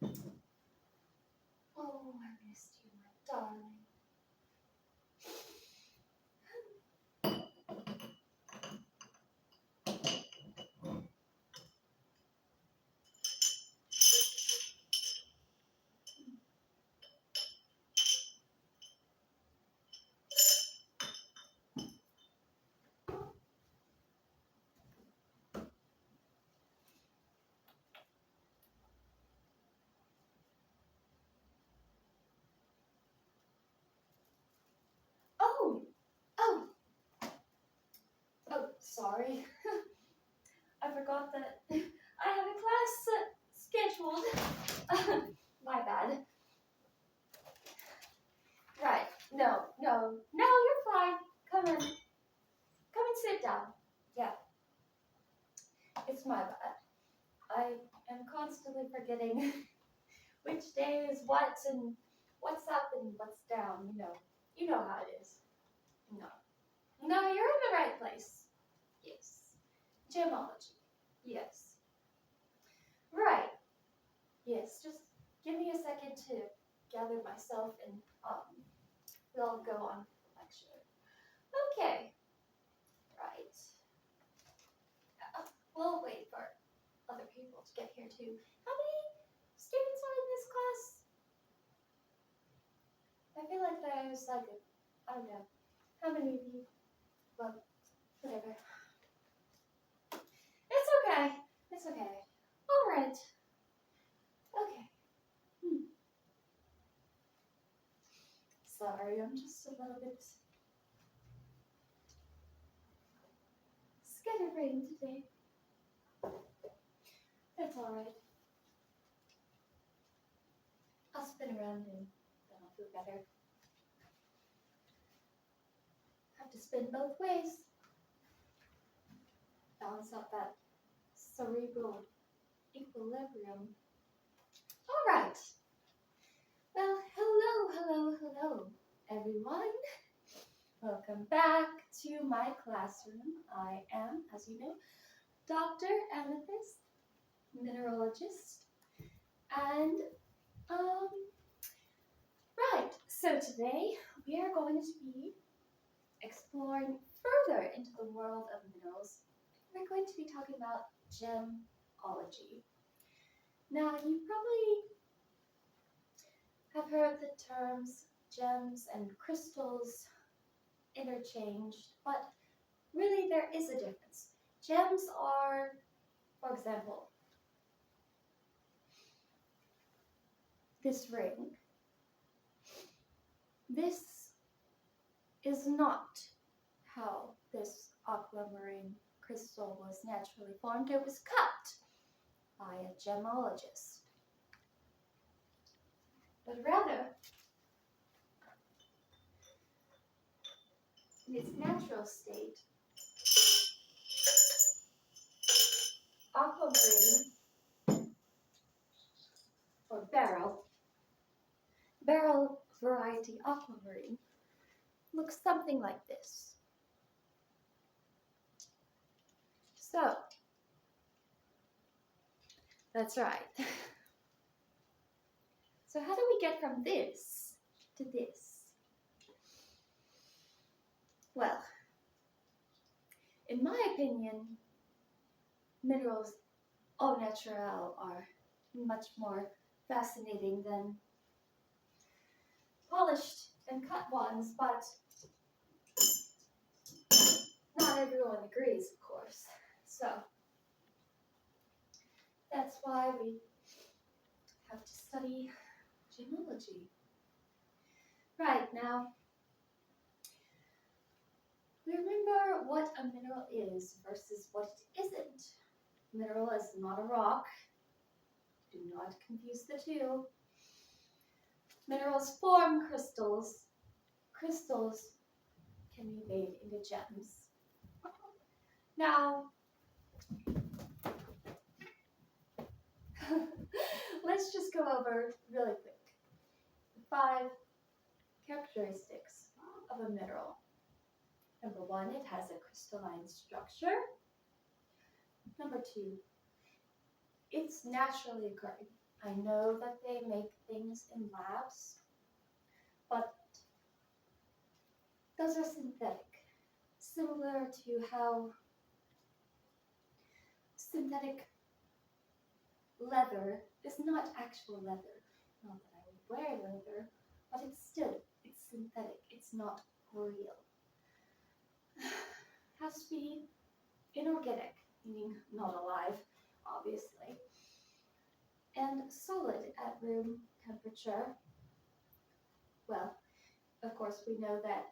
Oh, I missed you, my darling. Oh, oh, oh, sorry. I forgot that I have a class scheduled. My bad. Right. No, you're fine. Come and sit down. Yeah, it's my bad. I am constantly forgetting which day is what and what's up and what's down. You know how it is. No, you're in the right place. Yes. Gemology. Yes. Right. Yes. Just give me a second to gather myself and we'll go on with the lecture. Okay. Right. We'll wait for other people to get here too. How many students are in this class? I feel like there's like I don't know. How many of you? Well, whatever. It's okay. It's okay. All right. Okay. Sorry, I'm just a little bit scatterbrained today. That's all right. I'll spin around and then I'll feel better. Have to spin both ways. Balance out that cerebral equilibrium. All right. Well, hello, everyone. Welcome back to my classroom. I am, as you know, Dr. Amethyst, mineralogist. And, right, so today we are going to be exploring further into the world of minerals. We're going to be talking about gemology. Now, you probably have heard the terms gems and crystals interchanged, but really there is a difference. Gems are, for example, this ring. This is not how this aquamarine crystal was naturally formed. It was cut by a gemologist. But rather, in its natural state, aquamarine, or barrel variety aquamarine, looks something like this. So, that's right. So how do we get from this to this? Well, in my opinion, minerals au naturel are much more fascinating than polished and cut ones, but not everyone agrees, of course. So that's why we have to study gemology. Right, now, remember what a mineral is versus what it isn't. Mineral is not a rock. Do not confuse the two. Minerals form crystals. Crystals can be made into gems. Now, let's just go over really quick the 5 characteristics of a mineral. Number 1, it has a crystalline structure. Number 2, it's naturally I know that they make things in labs, but those are synthetic. Similar to how synthetic leather is not actual leather. Not that I would wear leather, but it's synthetic. It's not real. Has to be inorganic, meaning not alive, obviously, and solid at room temperature. Well, of course, we know that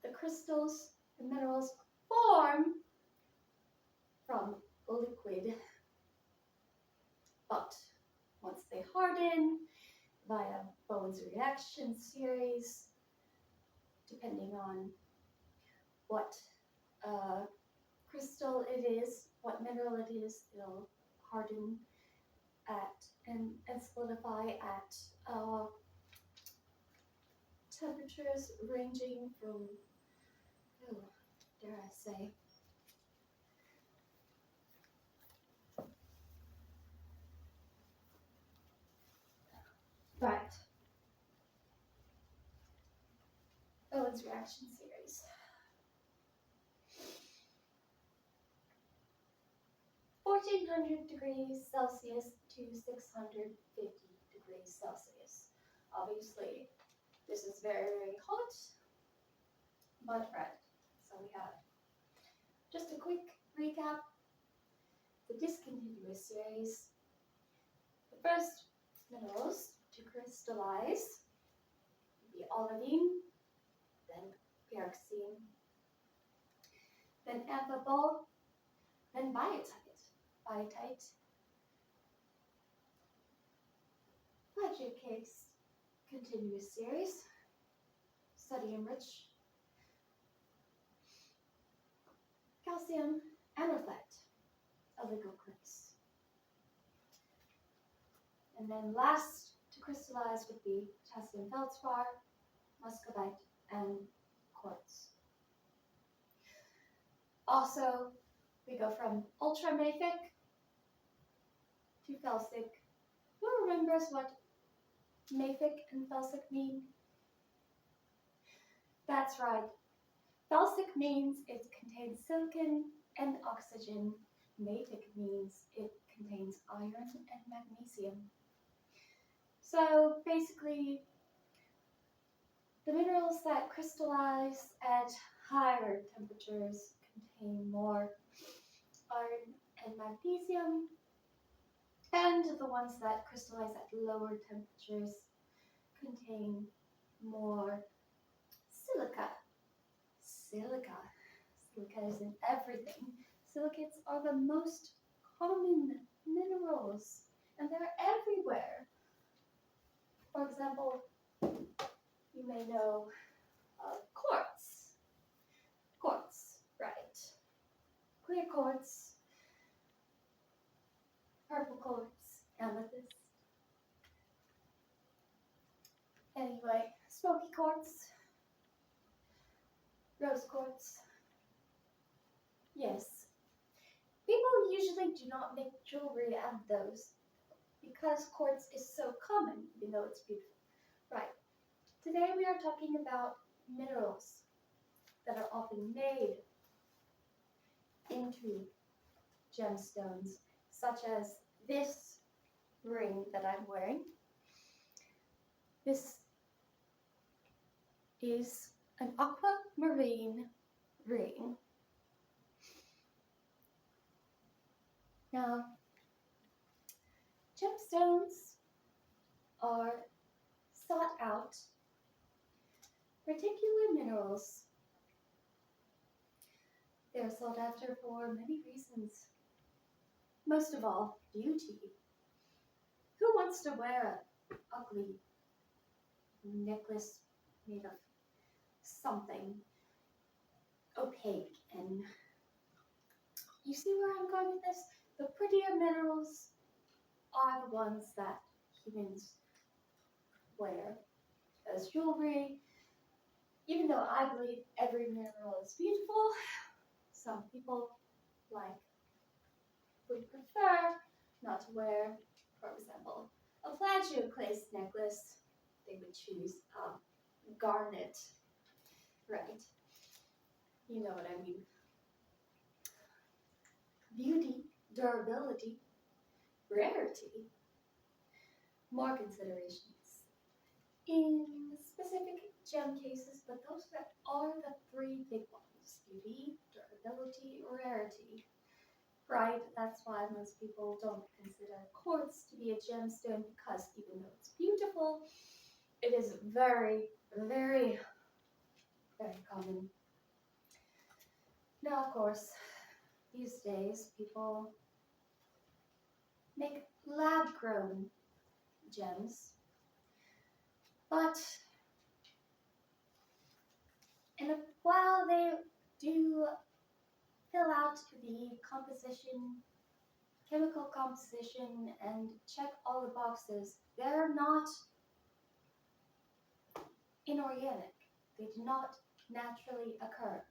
the crystals, the minerals, form from liquid, but once they harden via Bowen's reaction series, depending on what crystal it is, what mineral it is, it'll harden at and solidify at temperatures ranging from, oh, dare I say, right, Bowen's reaction series. 1400 degrees Celsius to 650 degrees Celsius. Obviously, this is very, very hot, but right. So we have just a quick recap. The discontinuous series. The first minerals to crystallize would be olivine, then pyroxene, then amphibole, then biotite, Fletcher case continuous series, sodium rich, calcium anodite, oligoclase. And then last to crystallize would be potassium feldspar, muscovite, and quartz. Also, we go from ultramafic to felsic. Who remembers what mafic and felsic mean? That's right. Felsic means it contains silicon and oxygen. Mafic means it contains iron and magnesium. So basically, the minerals that crystallize at higher temperatures contain more iron and magnesium, and the ones that crystallize at lower temperatures contain more silica. Silica is in everything. Silicates are the most common minerals, and they're everywhere. For example, you may know of quartz. Quartz, right. Clear quartz, purple quartz, amethyst. Anyway, smoky quartz, rose quartz. Yes, people usually do not make jewelry out of those because quartz is so common, even though it's beautiful. Right. Today we are talking about minerals that are often made into gemstones, such as this ring that I'm wearing. This is an aquamarine ring. Now, gemstones are sought out particular minerals. They are sought after for many reasons. Most of all, beauty. Who wants to wear an ugly necklace made of something opaque? And you see where I'm going with this? The prettier minerals are the ones that humans wear as jewelry. Even though I believe every mineral is beautiful, some people would prefer not to wear, for example, a plagioclase necklace, they would choose garnet, right? You know what I mean. Beauty, durability, rarity, more considerations in specific gem cases, but those are the three big ones: beauty, durability, rarity. Right, that's why most people don't consider quartz to be a gemstone, because even though it's beautiful, it is very, very, very common. Now, of course, these days people make lab-grown gems, but while they do fill out the composition, chemical composition, and check all the boxes, they're not inorganic. They do not naturally occur.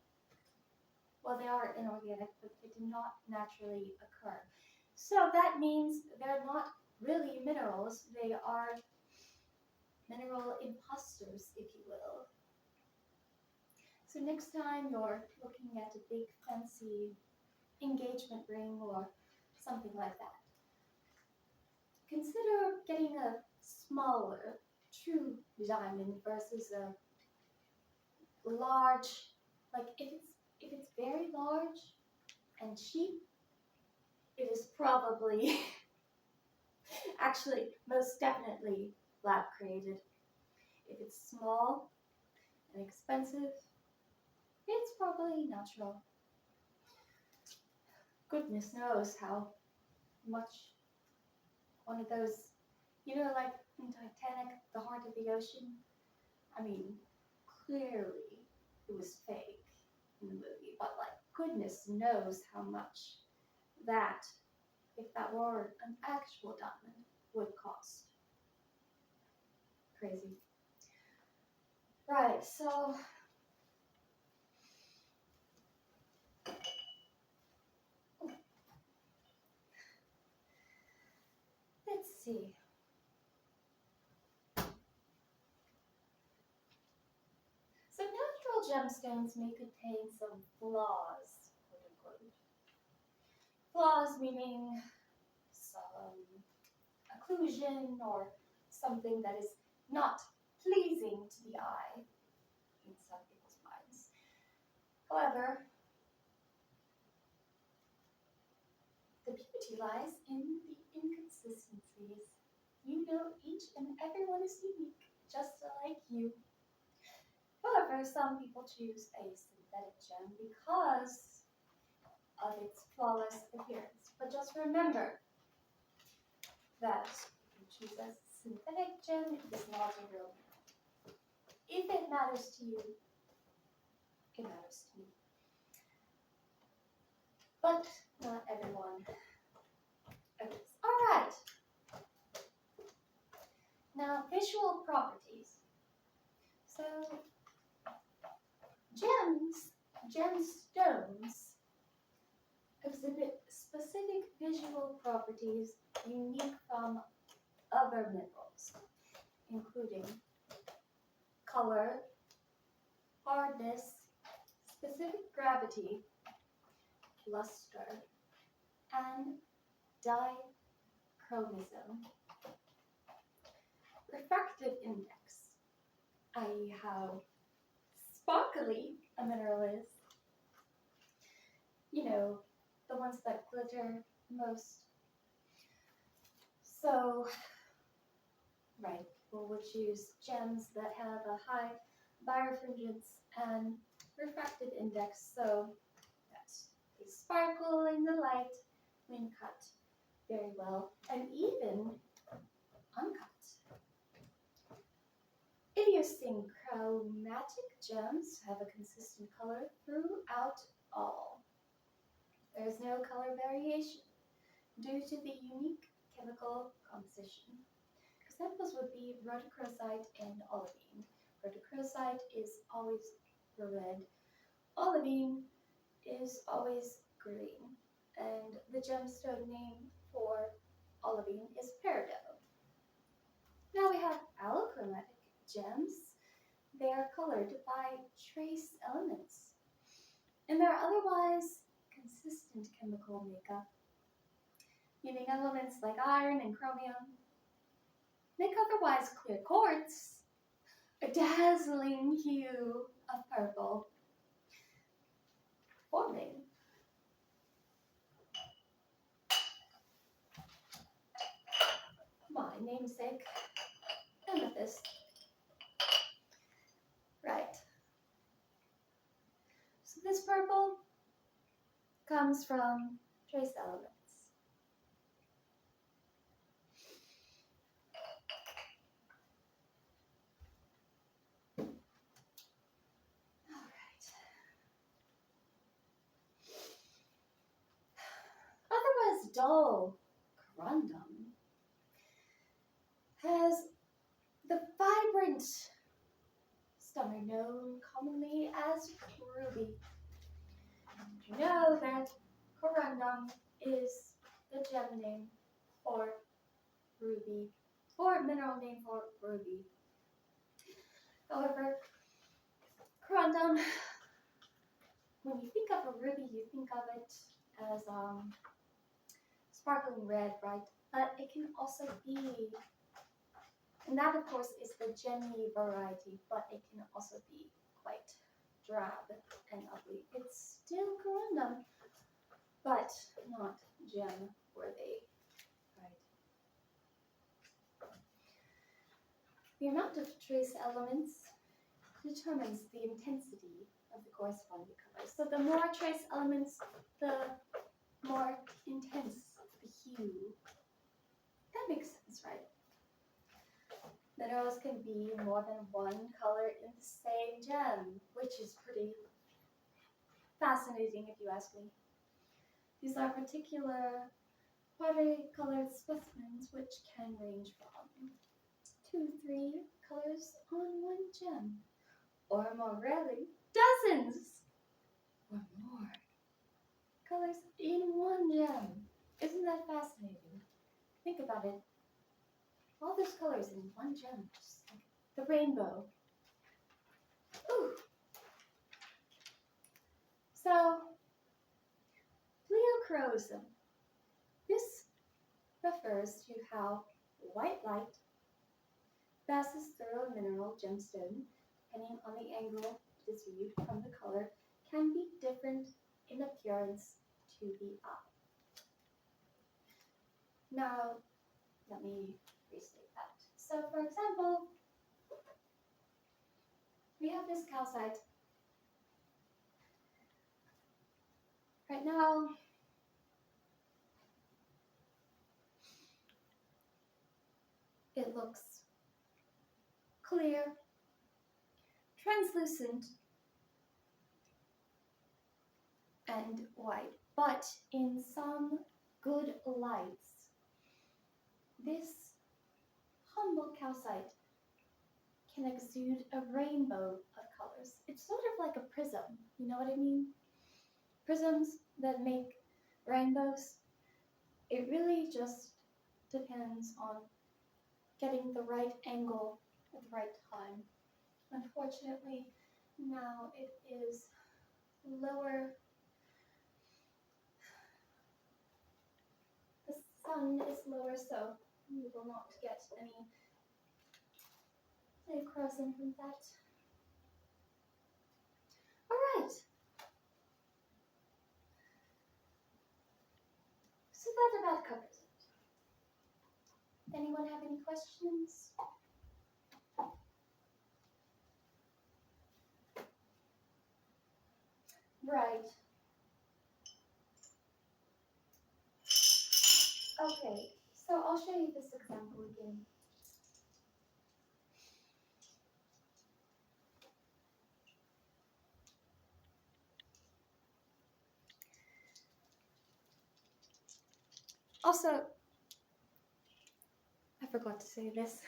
Well, they are inorganic, but they do not naturally occur. So that means they're not really minerals. They are mineral imposters, if you will. So next time you're looking at a big fancy engagement ring or something like that, consider getting a smaller true diamond versus a large. Like if it's very large and cheap, it is probably actually most definitely lab created. If it's small and expensive, it's probably natural. Goodness knows how much one of those, like in Titanic, the heart of the ocean. I mean, clearly it was fake in the movie, but like goodness knows how much that, if that were an actual diamond, would cost. Crazy. Right, so let's see. So natural gemstones may contain some flaws, quote unquote. Flaws meaning some occlusion or something that is not pleasing to the eye in some people's minds. However, the beauty lies in the inconsistencies. You know, each and everyone is unique, just like you. However, some people choose a synthetic gem because of its flawless appearance. But just remember that if you choose a synthetic gem, it is not a real mineral. If it matters to you, it matters to me. But not everyone agrees. Alright. Now, visual properties. So, gemstones exhibit specific visual properties unique from other minerals, including color, hardness, specific gravity, luster, and dichromism. Refractive index, i.e. how sparkly a mineral is. You know, the ones that glitter most. So, right, people would choose gems that have a high birefringence and refractive index, so that they sparkle in the light when cut very well, and even uncut. Idiosyncratic gems have a consistent color throughout all. There is no color variation due to the unique chemical composition. Examples would be rhodochrosite and olivine. Rhodochrosite is always red. Olivine is always green. And the gemstone name for olivine is peridot. gems, they are colored by trace elements. And their otherwise consistent chemical makeup, meaning elements like iron and chromium, make otherwise clear quartz a dazzling hue of purple, forming my namesake, Amethyst. Right. So this purple comes from trace elements. Alright. Otherwise dull corundum has the vibrant stomach known commonly as ruby. You know that corundum is the gem name for ruby, or mineral name for ruby. However, corundum, when you think of a ruby, you think of it as sparkling red, right? But it can also be, and that of course is the gemmy variety, but it can also be quite drab and ugly. It's still corundum, but not gem worthy, right? The amount of trace elements determines the intensity of the corresponding color. So the more trace elements, the more intense the hue. That makes sense, right? Minerals can be more than one color in the same gem, which is pretty fascinating if you ask me. These are particular party-colored specimens which can range from 2 to 3 colors on one gem, or more rarely, dozens or more colors in one gem. Isn't that fascinating? Think about it. All those colors in one gem, just like the rainbow. Ooh. So, pleochroism. This refers to how white light passes through a mineral gemstone, depending on the angle it is viewed from the color, can be different in appearance to the eye. Now, let me restate that. So, for example, we have this calcite. Right now, it looks clear, translucent, and white. But in some good lights, this humble calcite can exude a rainbow of colors. It's sort of like a prism, you know what I mean? Prisms that make rainbows. It really just depends on getting the right angle at the right time. Unfortunately, now it is lower. The sun is lower, so we will not get any pleochroism from that. Alright. So that about covers it. Anyone have any questions? Right. Okay, so I'll show you this example again. Also, I forgot to say this.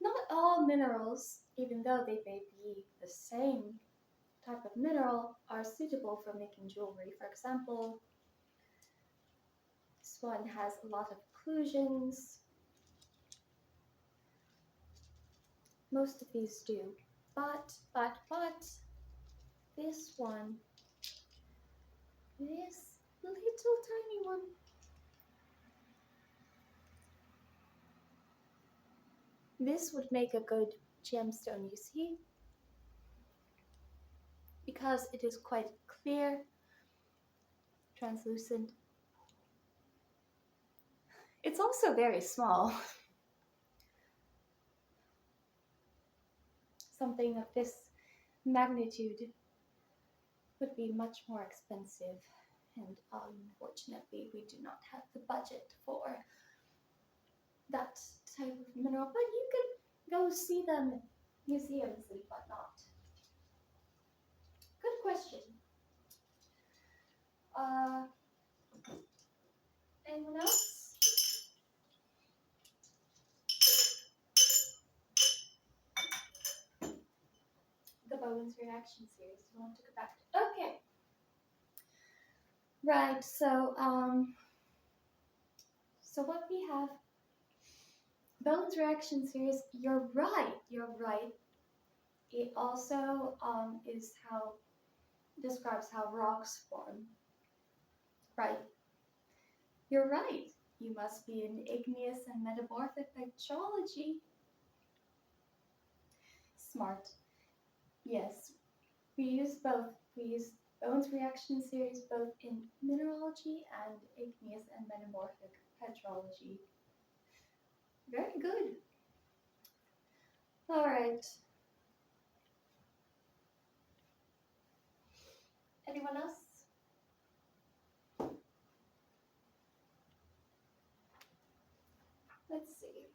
Not all minerals, even though they may be the same type of mineral, are suitable for making jewelry. For example, this one has a lot of occlusions. Most of these do. But, this one, this little tiny one, this would make a good gemstone, you see? Because it is quite clear, translucent. It's also very small. Something of this magnitude would be much more expensive, and unfortunately we do not have the budget for that type of mineral, but you could go see them in museums and whatnot. Good question. Anyone else? The Bowen's reaction series. You want to go back to? Okay. Right. So what we have, Bowen's reaction series. You're right. It also describes how rocks form. Right. You're right. You must be in igneous and metamorphic geology. Smart. Yes. We use both. We use Bowen's reaction series both in mineralogy and igneous and metamorphic petrology. Very good. All right. Anyone else? Let's see.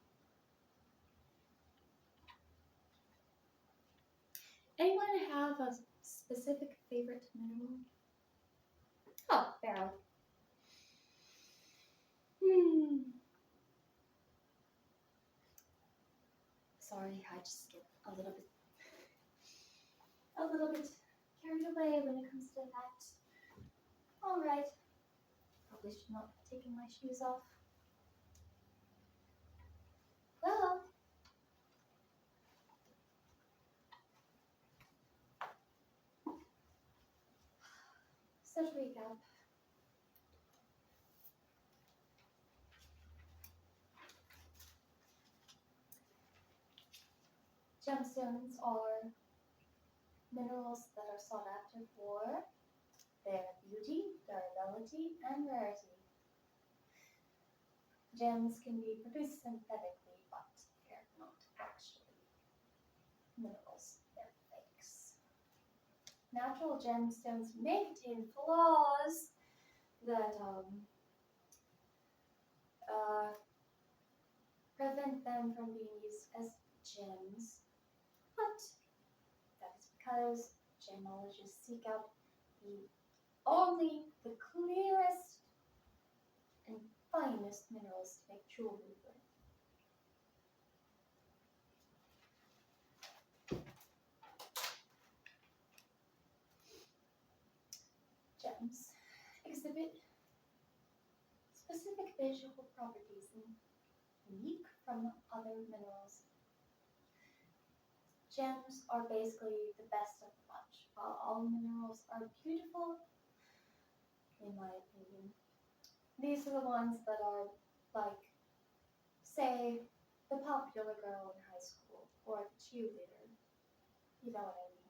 Anyone have a specific favorite mineral? Oh, beryl. Sorry, I just get a little bit carried away when it comes to that. All right. Probably should not be taking my shoes off. Well, so to recap, gemstones are minerals that are sought after for their beauty, durability, and rarity. Gems can be produced synthetically, but they're not actually minerals, they're fakes. Natural gemstones may contain flaws that prevent them from being used as gems, but that is because gemologists seek out only the clearest and finest minerals to make jewelry with. Gems exhibit specific visual properties unique from other minerals. Gems are basically the best of the bunch. While all minerals are beautiful, in my opinion, these are the ones that are like, say, the popular girl in high school or the cheerleader. You know what I mean.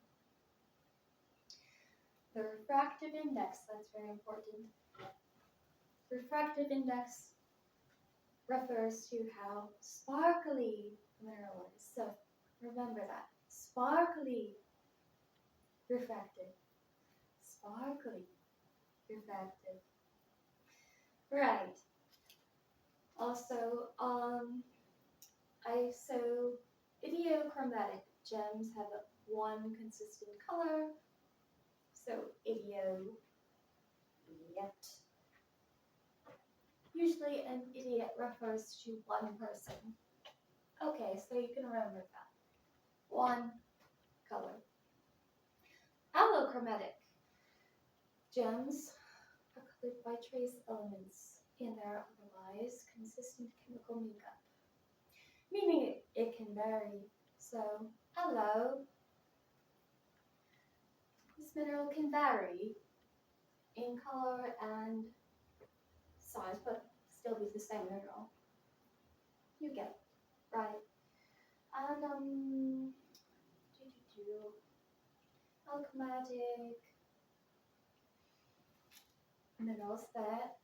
The refractive index, that's very important. Refractive index refers to how sparkly the mineral is. So remember that. Sparkly, refractive. Sparkly, refractive. Right. Also, idiochromatic gems have one consistent color. So idiot. Usually an idiot refers to one person. Okay, so you can remember that. One color. Allochromatic gems are colored by trace elements in their otherwise consistent chemical makeup, meaning it can vary So, hello. This mineral can vary in color and size, but still be the same mineral. You get it, right? And alchematic minerals that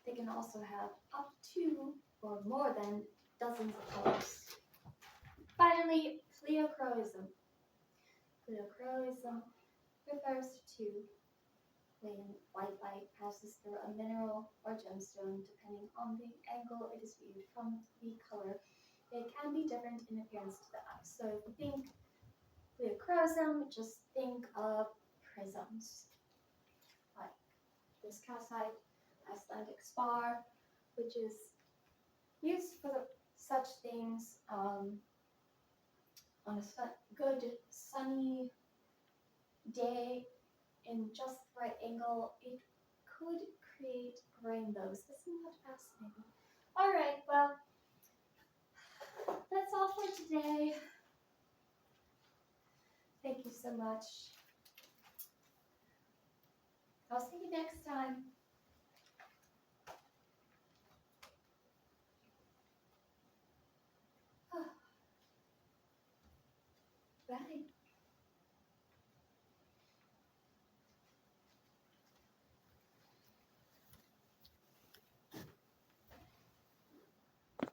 they can also have up to or more than dozens of colors. Finally, pleochroism. Pleochroism refers to when white light passes through a mineral or gemstone, depending on the angle it is viewed from the color. It can be different in appearance to the eye. So if you think pleochroism, just think of prisms, like this calcite Icelandic spar, which is used for such things on a good sunny day in just the right angle. It could create rainbows. Isn't that fascinating? All right, well, that's all for today. Thank you so much. I'll see you next time. Bye.